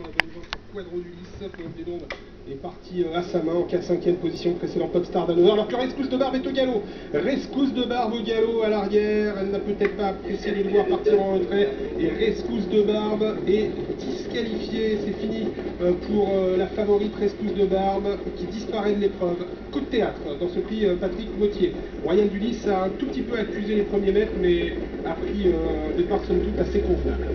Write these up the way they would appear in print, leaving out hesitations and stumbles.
sur la bonne voie sur Quadro d'Ulysse. Poème des Dombes est parti à sa main en 4-5e position, précédent Popstar d'Hanover. Alors que Rescousse de Barbe est au galop. Rescousse de Barbe au galop à l'arrière. Elle n'a peut-être pas apprécié de le voir partir en retrait. Et Rescousse de Barbe est disqualifiée. C'est fini pour la favorite Rescousse de Barbe qui disparaît de l'épreuve. Coup de théâtre dans ce prix Patrick Gauthier. Royal d'Ulysse a un tout petit peu accusé les premiers mètres, mais a pris des parts somme toute assez convenables.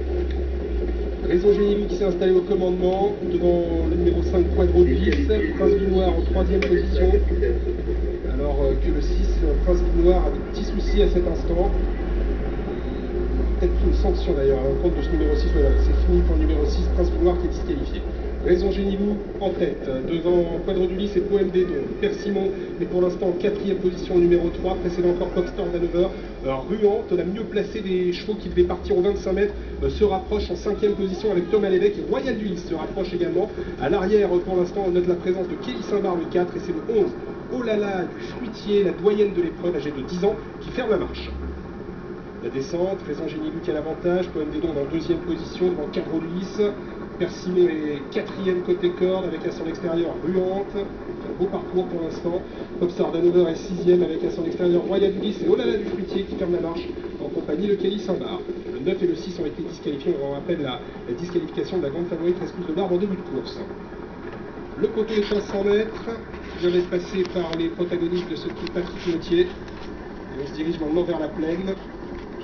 Raison Génilou qui s'est installé au commandement devant le numéro 5 Quadro d'Ulysse, Prince Vinoir en 3e position, alors que le 6 Prince Vinoir a des petits soucis à cet instant. Peut-être une sanction d'ailleurs à l'encontre de ce numéro 6, voilà, c'est fini pour le numéro 6 Prince Vinoir qui est disqualifié. Raison Génilou en tête, devant Quadro d'Ulysse et Poème des Dombes. Persimon est pour l'instant en 4e position au numéro 3, précédent encore Popstar d'Hanover. Ruante, la mieux placée des chevaux qui devait partir aux 25 mètres, se rapproche en 5e position avec Thomas Lévesque et Royal d'Ulysse se rapproche également. À l'arrière, pour l'instant, on note la présence de Kelly Saint-Bar le 4 et c'est le 11, Oh là là, du Fruitier, la doyenne de l'épreuve âgée de 10 ans, qui ferme la marche. La descente, Raison Génilou qui a l'avantage, Poème des Dombes en 2e position devant Quadro d'Ulysse. Persimon est 4e côté corde avec à son extérieur Ruante. Un beau parcours pour l'instant. Popstar d'Hanover est 6e avec à son extérieur Royal d'Ulysse et Oh là là du Fruitier qui ferme la marche en compagnie de Kelly Saint-Bar. Le 9 et le 6 ont été disqualifiés. On rappelle la disqualification de la grande favorite Rescousse de Barbe en début de course. Le poteau est à 100 mètres. Je laisse passer par les protagonistes de ce prix Patrick Gauthier. Et on se dirige maintenant vers la Plaine.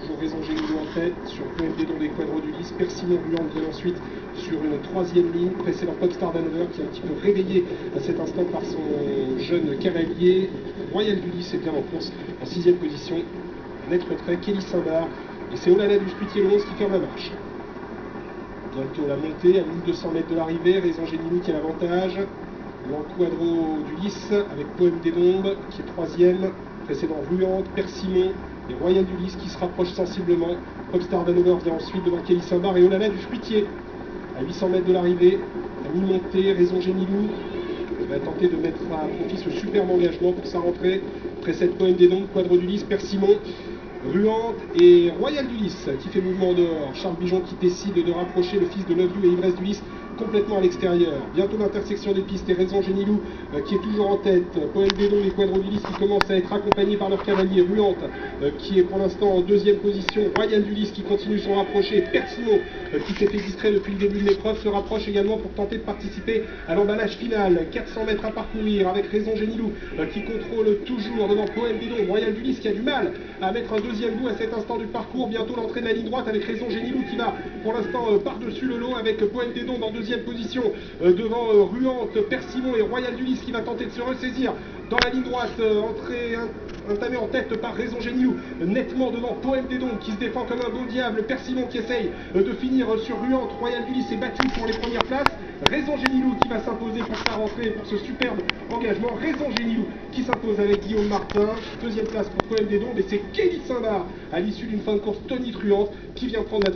Toujours Raison Génilou en tête, sur Poème des Dombes et Quadro d'Ulysse. Persimon Ruante vient ensuite sur une 3e ligne, précédent Popstar d'Hanover qui est un petit peu réveillé à cet instant par son jeune cavalier. Royal d'Ulysse est bien en course en 6e position. Net retrait, Kelly Saint-Bar. Et c'est Olala du Fruitier le 11 qui ferme la marche. Bientôt la montée à 1200 mètres de l'arrivée, Raison Génilou qui a l'avantage. Devant Quadro d'Ulysse avec Poème des Dombes qui est 3e, précédent Ruante, Persimon et Royal d'Ulysse qui se rapproche sensiblement. Popstar d'Hanover vient ensuite devant Kelly Saint-Bar et Olala du Fruitier. À 800 mètres de l'arrivée, à mi-montée, Raison Génilou va tenter de mettre à profit ce superbe engagement pour sa rentrée. Précède Poème des Dombes, Quadro d'Ulysse, Persimon, Ruante et Royal d'Ulysse qui fait mouvement en dehors. Charles Bijon qui décide de rapprocher le fils de Lovelu et Ivresse d'Ulysse complètement à l'extérieur. Bientôt l'intersection des pistes et Raison Génilou qui est toujours en tête. Poème des Dombes et Quadro d'Ulysse qui commencent à être accompagnés par leur cavalier. Ruante qui est pour l'instant en 2e position. Royal d'Ulysse qui continue son rapproché. Persimon qui s'est fait distrait depuis le début de l'épreuve se rapproche également pour tenter de participer à l'emballage final. 400 mètres à parcourir avec Raison Génilou qui contrôle toujours devant Poème des Dombes. Royal d'Ulysse qui a du mal à mettre un deuxième bout à cet instant du parcours. Bientôt l'entrée de la ligne droite avec Raison Génilou qui va pour l'instant par-dessus le lot avec Poème des Dombes en 2e position devant Ruante, Persimon et Royal d'Ulysse qui va tenter de se ressaisir dans la ligne droite, entrée entamée en tête par Raison Génilou, nettement devant Poème des Dombes qui se défend comme un bon diable, Persimon qui essaye de finir sur Ruante, Royal d'Ulysse est battu pour les premières places, Raison Génilou qui va s'imposer pour sa rentrée pour ce superbe engagement, Raison Génilou qui s'impose avec Guillaume Martin, 2e place pour Poème des Dombes et c'est Kelly Saint-Bar à l'issue d'une fin de course tonitruante qui vient prendre la